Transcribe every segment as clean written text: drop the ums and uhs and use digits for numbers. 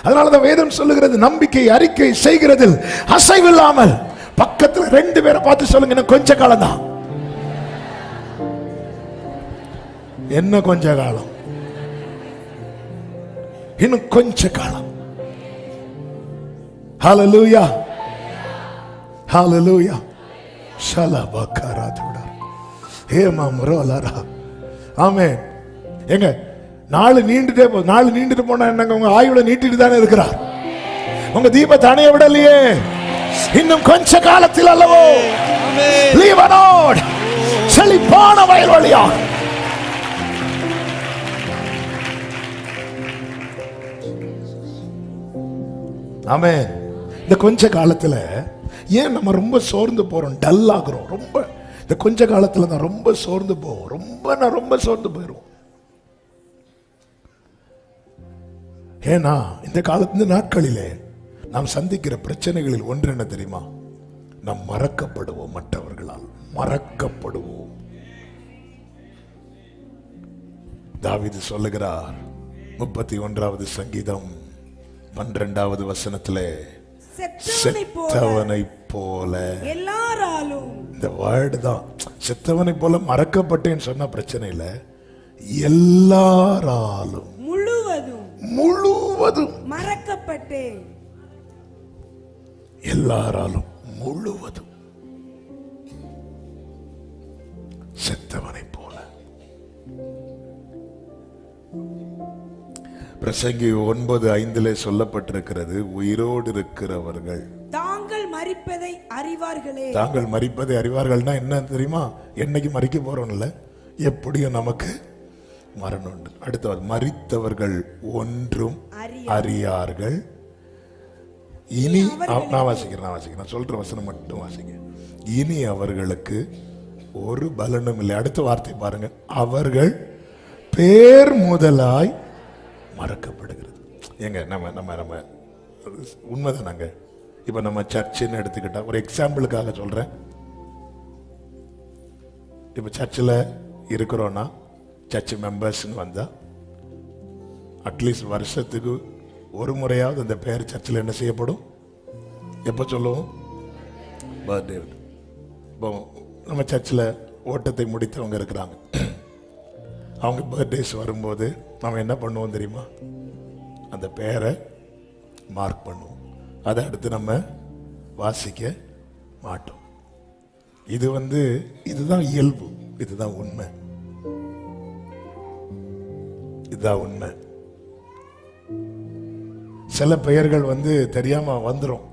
அதனாலதான் வேதம் சொல்லுகிறது, நம்பிக்கை அறிக்கை செய்கிறதில் அசைவில்லாமல். பக்கத்துல 2 பேரை பார்த்து சொல்லுங்க, இன்னும் கொஞ்ச காலம் தான். என்ன கொஞ்ச காலம்? இன்னும் கொஞ்ச காலம். ஹல்லேலூயா, ஹல்லேலூயா. ஷலபகரதுடா ஹேமம்ரோலரா. ஆமென். எங்க நாள் நீண்டுட்டே போகுது. நாள் நீண்டுட்டு போனா என்னங்க? உங்க ஆயுள நீட்டிட்டு தானே இருக்கிறார். உங்க தீபத்தை அணைய விடலையே. இன்னும் கொஞ்ச காலத்தில் அல்லவோ லீபனோன் செழிப்பான வயல்வெளியா. ஆமென். இந்த கொஞ்ச காலத்துல ஏன் நம்ம ரொம்ப சோர்ந்து போறோம், டல் ஆகுறோம்? ரொம்ப இந்த கொஞ்ச காலத்துல தான் ரொம்ப சோர்ந்து போவோம். ரொம்ப சோர்ந்து போயிடுவோம். ஏன்னா இந்த காலத்து நாட்களிலே நாம் சந்திக்கிற பிரச்சனைகளில் ஒன்று என்ன தெரியுமா? நாம் மறக்கப்படுவோம். மற்றவர்களால் மறக்கப்படுவோம். தாவீது சொல்லுகிறார் 31வது சங்கீதம் 12வது வசனத்திலே, செத்தவனை போல எல்லாராலும். இந்த வேர்டு தான், செத்தவனை போல மறக்கப்பட்டேன்னு சொன்ன பிரச்சனை இல்ல, எல்லாராலும் முழுவதும் மறக்கப்பட்டேன். எல்லாராலும் முழுவதும் செத்தவனை போல. பிரசங்கி 9:5 சொல்லப்பட்டிருக்கிறது, உயிரோடு இருக்கிறவர்கள் தாங்கள் மரிப்பதை அறிவார்களே. தாங்கள் மரிப்பதை அறிவார்கள்னா என்ன தெரியுமா? என்னைக்கு மரிக்க போறோம்ல, எப்படியும் நமக்கு மரணம் உண்டு. அடுத்தவர், மரித்தவர்கள் ஒன்றும் அறியார்கள். இனி நான் வாசிக்கிறேன், சொல்ற வசனம் மட்டும் வாசிங்க. இனி அவர்களுக்கு ஒரு பலனும் இல்லை. அடுத்த வார்த்தை பாருங்க, அவர்கள் பேர் முதலாய் மறக்கப்படுகிறது. எங்க நம்ம நம்ம நம்ம உண்மைதானாங்க. இப்ப நம்ம சர்ச்சுன்னு எடுத்துக்கிட்டா, ஒரு எக்ஸாம்பிளுக்காக சொல்றேன். இப்ப சர்ச்சில் இருக்கிறோன்னா, சர்ச் மெம்பர்ஸ்ன்னு வந்தா அட்லீஸ்ட் வருஷத்துக்கு ஒரு முறையாவது அந்த பேர் சர்ச்சில் என்ன செய்யப்படும்? எப்போ சொல்லுவோம்? பர்த்டே. இப்போ நம்ம சர்ச்சில் ஓட்டத்தை முடித்தவங்க இருக்கிறாங்க, அவங்க பர்த்டேஸ் வரும்போது நம்ம என்ன பண்ணுவோம் தெரியுமா? அந்த பேரை மார்க் பண்ணுவோம். அதை அடுத்து நம்ம வாசிக்க மாட்டோம். இதுதான் இயல்பு, இதுதான் உண்மை, இதுதான் உண்மை. சில பெயர்கள் தெரியாம வந்துடும்.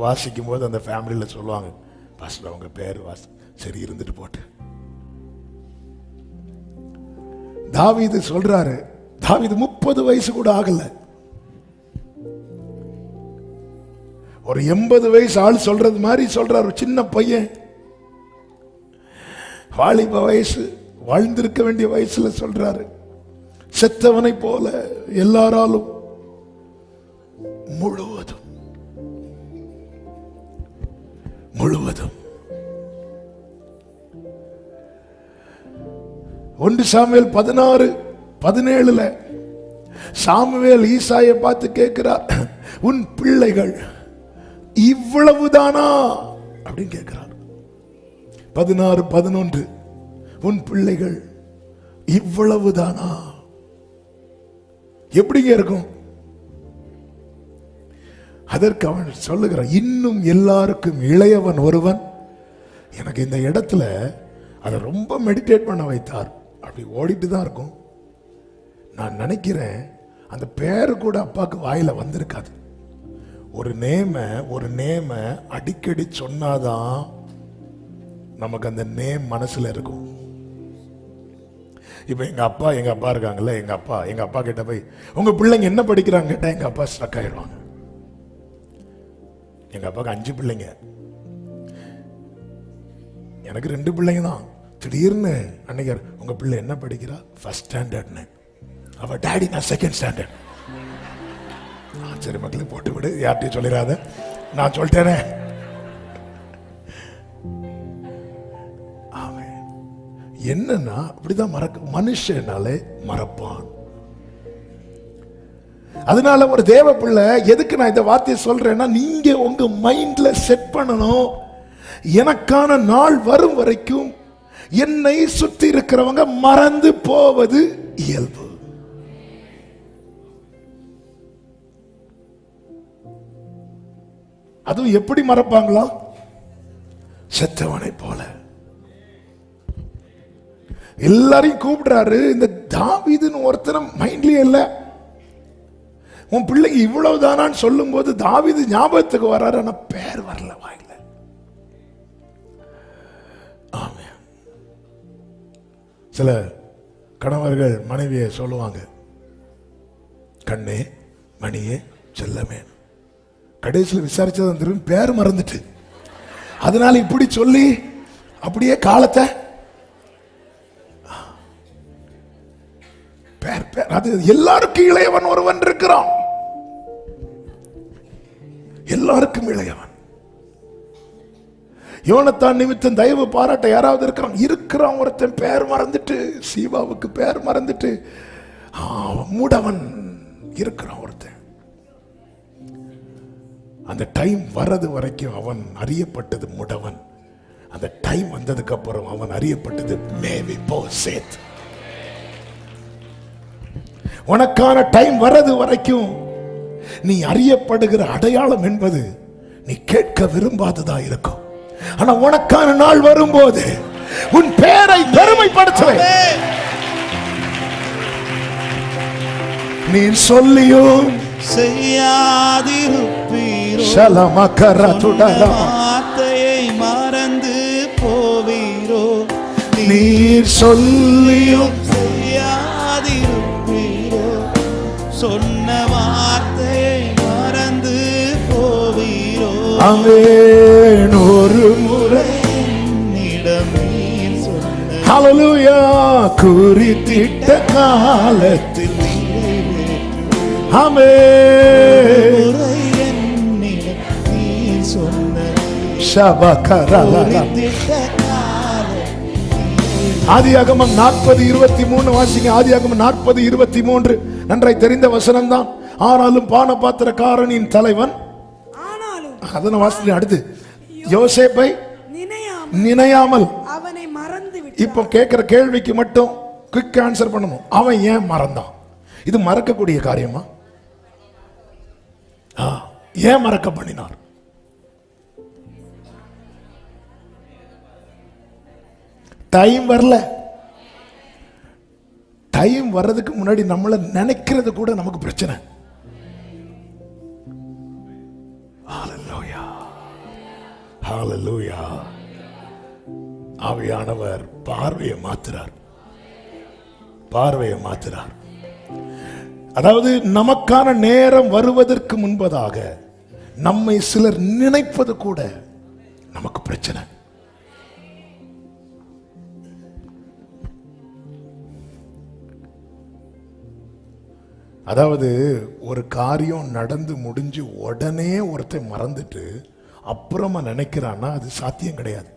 வாசிக்கும் போது அந்த ஃபேமிலியில சொல்லுவாங்க, பாஸ்டர் அவங்க பேர் சரி இருந்துட்டு போட்டு. தாவீது சொல்றாரு, தாவீது 30 வயசு கூட ஆகல, ஒரு 80 வயசு ஆள் சொல்றது மாதிரி சொல்றாரு. சின்ன பையன், வாலிப வயசு, வாழ்ந்திருக்க வேண்டிய வயசுல சொல்றாரு, செத்தவனை போல எல்லாராலும் முழுவதும் 1 சாமுவேல் 16:17 சாமுவேல் ஈசாயை பார்த்து கேட்கிறார், உன் பிள்ளைகள் இவ்வளவுதானா அப்படின்னு கேட்கிறார். 16:11 உன் பிள்ளைகள் இவ்வளவுதானா? எப்படிங்க இருக்கும்? அதற்கு அவன் சொல்லுகிறான், இன்னும் எல்லாருக்கும் இளையவன் ஒருவன். எனக்கு இந்த இடத்துல அதை ரொம்ப மெடிடேட் பண்ண வைத்தார். அப்படி ஓடிட்டு தான் இருக்கும். நான் நினைக்கிறேன் அந்த பேரு கூட அப்பாவுக்கு வாயில வந்திருக்காது. ஒரு நேம அடிக்கடி சொன்னாதான் நமக்கு அந்த நேம் மனசுல இருக்கும். இப்ப எங்க அப்பா இருக்காங்கல்ல, எங்க அப்பா கிட்ட போய் உங்க பிள்ளைங்க என்ன படிக்கிறாங்க கேட்டா எங்க அப்பா ஸ்ட்ரக் ஆயிடுவாங்க. எங்க அப்பாவுக்கு 5 பிள்ளைங்க, எனக்கு 2 பிள்ளைங்க தான். திடீர்னு அன்னைக்கு உங்க பிள்ளை என்ன படிக்கிறா? ஃபர்ஸ்ட் ஸ்டாண்டர்ட்னு. அவ டாடி நான் செகண்ட் ஸ்டாண்டர்ட். சரி மக்களே போட்டு விடு, யார்ட்டையும் சொல்லிடாத, நான் சொல்லிட்டேனே. என்னன்னா அப்படிதான் மனுஷனாலே மறப்பான். அதனால ஒரு தேவ பிள்ளை, எதுக்கு நான் இந்த வார்த்தையை சொல்றேன்னா, நீங்க உங்க மைண்ட்ல செட் பண்ணணும், எனக்கான நாள் வரும் வரைக்கும் என்னை சுற்றி இருக்கிறவங்க மறந்து போவது இயல்பு. அதுவும் எப்படி மறப்பாங்களா? செத்தவனை போல. எல்லாரையும் கூப்பிடுறாரு. இந்த தாவீதுன்னு ஒருத்தனை மைண்ட்லயே இல்ல. உன் பிள்ளைக்கு இவ்வளவுதானான்னு சொல்லும் போது தாவீது ஞாபகத்துக்கு வர்றாரு, ஆனா பேர் வரல வாயில. ஆமே. சில கணவர்கள் மனைவியை சொல்லுவாங்க, கண்ணே மணியே செல்லமே. கடைசியில் விசாரிச்சது திரும்பி பேர் மறந்துட்டு, அதனால இப்படி சொல்லி அப்படியே காலத்தை அது எல்லாருக்கும் இளையவன் ஒருவன் இருக்கிறான். எல்லாருக்கும் இளையவன். யோனத்தான் நிமித்தம் தயவு பாராட்ட யாராவது இருக்கிறான் ஒருத்தன் பேர் மறந்துட்டு, சீபாவுக்கு பேர் மறந்துட்டு மூடவன் இருக்கிறான் ஒருத்தன். அந்த டைம் வர்றது வரைக்கும் அவன் அறியப்பட்டது முடவன். அந்த டைம் வந்ததுக்கு அப்புறம் அவன் அறியப்பட்டது மேவி போசேத். உனக்கான டைம் வர்றது வரைக்கும் நீ அறியப்படுகிற அடையாளம் என்பது நீ கேட்க விரும்பாததா இருக்கும். ஆனா உனக்கான நாள் வரும்போது உன் பேரை பெருமைப்படுத்துவேன். நீ சொல்லியும் செய்யாதிருப்பீரோ, வார்த்தையை மறந்து போவீரோ. நீர் சொல்லியும் செய்யாதிருப்பீரோ, சொன்ன வார்த்தையை மறந்து போவீரோ. ஆமென். ஒரு முறை என்னிடமேல் சொன்ன ஹல்லேலூயா குறித்திட்ட காலத்தில் ஆமென். என்னிடமேல் சொன்ன ஷபகரலல. ஆதியாகமம் 40:23 வாசிங்க. ஆதியாகமம் 40:23 நன்றாய் தெரிந்த வசனம் தான். ஆனாலும் பானபாத்திரக்காரனின் தலைவன், அதன வாசிங்க. அடுத்து யோசேப்பை நினையாமல் அவனை மறந்து விட்டார். இப்போ கேட்கிற கேள்விக்கு மட்டும் குயிக் ஆன்சர் பண்ணணும். அவன் ஏன் மறந்தான்? இது மறக்கக்கூடிய காரியமா? ஏன் மறக்க பண்ணினார்? டைம் வரல. டைம் வர்றதுக்கு முன்னாடி நம்மள நினைக்கிறது கூட நமக்கு பிரச்சனை. ஹல்லேலூயா, ஹல்லேலூயா. ஆவியானவர் பார்வையை மாத்துறார், பார்வையை மாத்துறார். அதாவது நமக்கான நேரம் வருவதற்கு முன்பதாக நம்மை சிலர் நினைப்பது கூட நமக்கு பிரச்சனை. அதாவது ஒரு காரியம் நடந்து முடிஞ்சு உடனே ஒருத்தன் மறந்துட்டு அப்புறமா நினைக்கிறான்னா அது சாத்தியம் கிடையாது.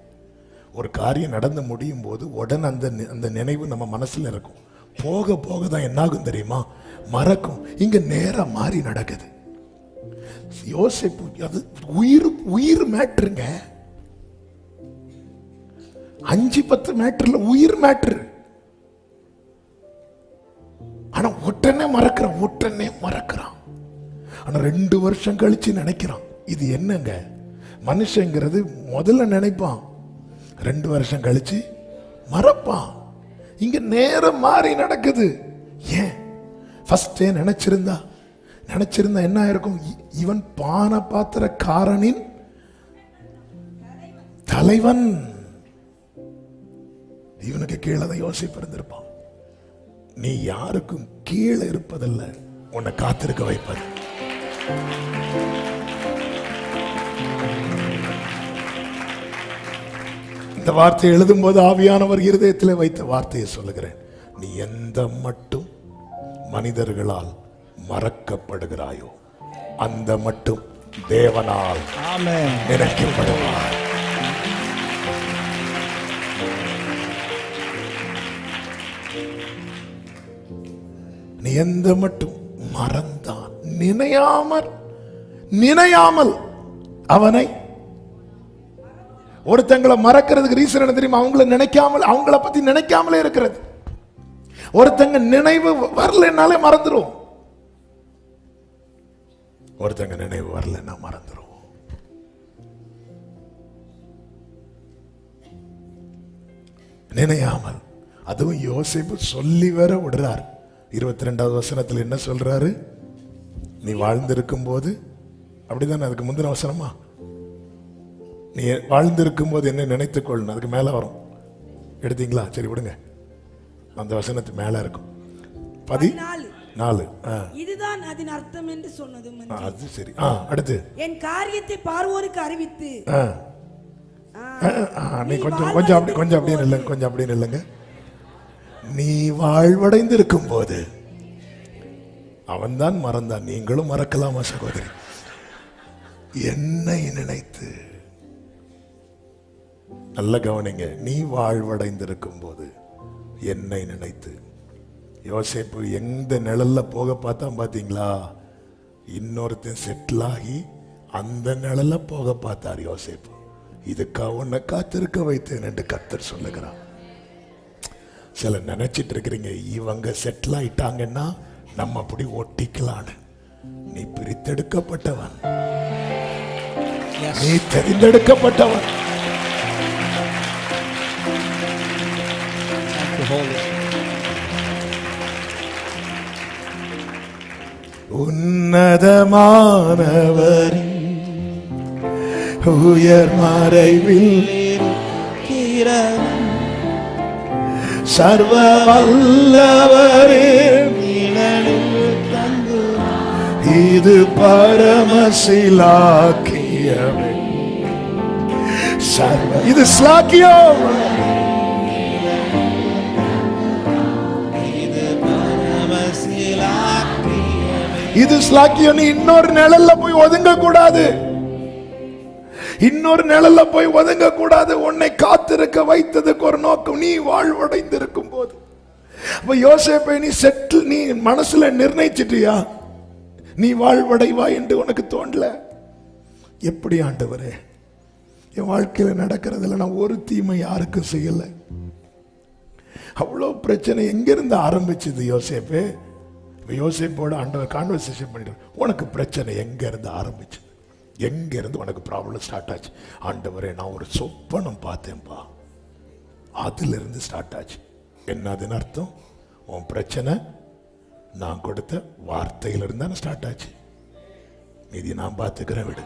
ஒரு காரியம் நடந்து முடியும் போது உடனே அந்த நினைவு நம்ம மனசுல இருக்கும். போக போக தான் என்னாகும் தெரியுமா? மறக்கும். இங்க நேரம் மாறி நடக்குது. யோசிப்பு அது உயிர் மேட்ருங்க. 5-10 மேட்டர்ல உயிர் மேட்ரு. ஆனா உடனே மறக்கிறான். ஆனா 2 வருஷம் கழிச்சு நினைக்கிறான். இது என்னங்க? மனுஷங்கிறது முதல்ல நினைப்பான், 2 வருஷம் கழிச்சு மறப்பான். இங்க நேரம் மாறி நடக்குது. ஏன்? ஃபர்ஸ்டே நினைச்சிருந்தா என்ன இருக்கும்? இவன் பானபாத்திரக்காரனின் தலைவன். இவனுக்கு கீழே தான் யோசிப்பு இருந்திருப்பான். நீ யாருக்கும் கீழே இருப்பதல்ல, உன்னை காத்திருக்க வைப்பது. இந்த வார்த்தையை எழுதும் போது ஆவியானவர் இருதயத்தில் வைத்த வார்த்தையை சொல்லுகிறேன். நீ எந்த மட்டும் மனிதர்களால் மறக்கப்படுகிறாயோ அந்த மட்டும் தேவனால் நினைக்கப்படுவார். நீ எந்த மட்டும் மறந்தான் நினையாமல் அவனை. ஒருத்தங்களை மறக்கிறதுக்கு ரீசன் என்ன தெரியுமா? அவங்கள பத்தி நினைக்காமலே இருக்கிறது. ஒருத்தங்க நினைவு வரலனாலே மறந்துடும். ஒருத்தங்க நினைவு வரலன்னா மறந்துடும். நினையாமல். அதுவும் யோசேப்பு சொல்லி வேற விடுறார். 22வது வசனத்தில் என்ன சொல்றாரு? நீ வாழ்ந்திருக்கும் போது, அப்படிதானே? அதுக்கு முந்தின வசனமா, நீ வாழ்ந்திருக்கும் போது என்ன நினைத்துக்கொள்ளணும். அதுக்கு மேல வரும். எடுத்தீங்களா? சரி விடுங்க, அந்த வசனத்து மேல இருக்கும். 14. இதுதான் அதன் அர்த்தம் என்று சொன்னது. அது சரி. அடுத்து, என் காரியத்தை பார்வோருக்கு அறிவித்து. நீ கொஞ்சம் அப்படியே இல்லைங்க. நீ வாழ்வடைந்து இருக்கும் போது அவன் தான் மறந்தான். நீங்களும் மறக்கலாமா சகோதரி? என்னை நினைத்து. நல்ல கவனிங்க. நீ வாழ்வடைந்திருக்கும் போது என்னை நினைத்து. யோசேப்பு எந்த நிழல்ல போக பார்த்தா பாத்தீங்களா? இன்னொருத்தன் செட்டில் ஆகி அந்த நிழல்ல போக பார்த்தார் யோசேப்பு. இதுக்காக உன்னை காத்திருக்க வைத்தேன் என்று கர்த்தர் சொல்லுகிறார். சில நினைச்சிட்டு இருக்கிறீங்க, இவங்க செட்டில் ஆயிட்டாங்கன்னா நம்ம அப்படி ஒட்டிக்கலான்னு. நீ பிரித்தெடுக்கப்பட்டவன், நீ தெரிந்தெடுக்கப்பட்டவன். உன்னதமானவரின் உயர் மறைவில் சர்வ வல்லவரின் இது பரமசிலாக்கியமே. இது ஸ்லாக்கியம். இது ஸ்லாக்கியம். நீ இன்னொரு நிழல்ல போய் ஒதுங்க கூடாது. இன்னொரு நிழல்ல போய் ஒதுங்க கூடாது. உன்னை காத்திருக்க வைத்ததுக்கு ஒரு நோக்கம். நீ வாழ்வடைந்திருக்கும் போது. அப்ப யோசேப்பை நீ மனசுல நிர்ணயிச்சிட்டியா? நீ வாழ்வடைவா என்று உனக்கு தோணல? எப்படி ஆண்டவரே, என் வாழ்க்கையில நடக்கிறதுல நான் ஒரு தீமை யாருக்கும் செய்யல. அவ்வளவு பிரச்சனை எங்கிருந்து ஆரம்பிச்சது யோசேப்பே? யோசேப்போட ஆண்டவர் கான்வர்சேஷன் பண்ணிட்டு, உனக்கு பிரச்சனை எங்க இருந்து ஆரம்பிச்சது? எங்க இருந்து உனக்கு ப்ராப்ளம் ஸ்டார்ட் ஆச்சு? ஆண்டவரே, நான் ஒரு சொப்பனம் பார்த்தேன்பா, அதுல இருந்து ஸ்டார்ட் ஆச்சு. என்னதுன்னு அர்த்தம்? உன் பிரச்சனை நான் கொடுத்த வார்த்தையிலிருந்து தானே ஸ்டார்ட் ஆச்சு. மீதி நான் பார்த்துக்கிறேன், விடு.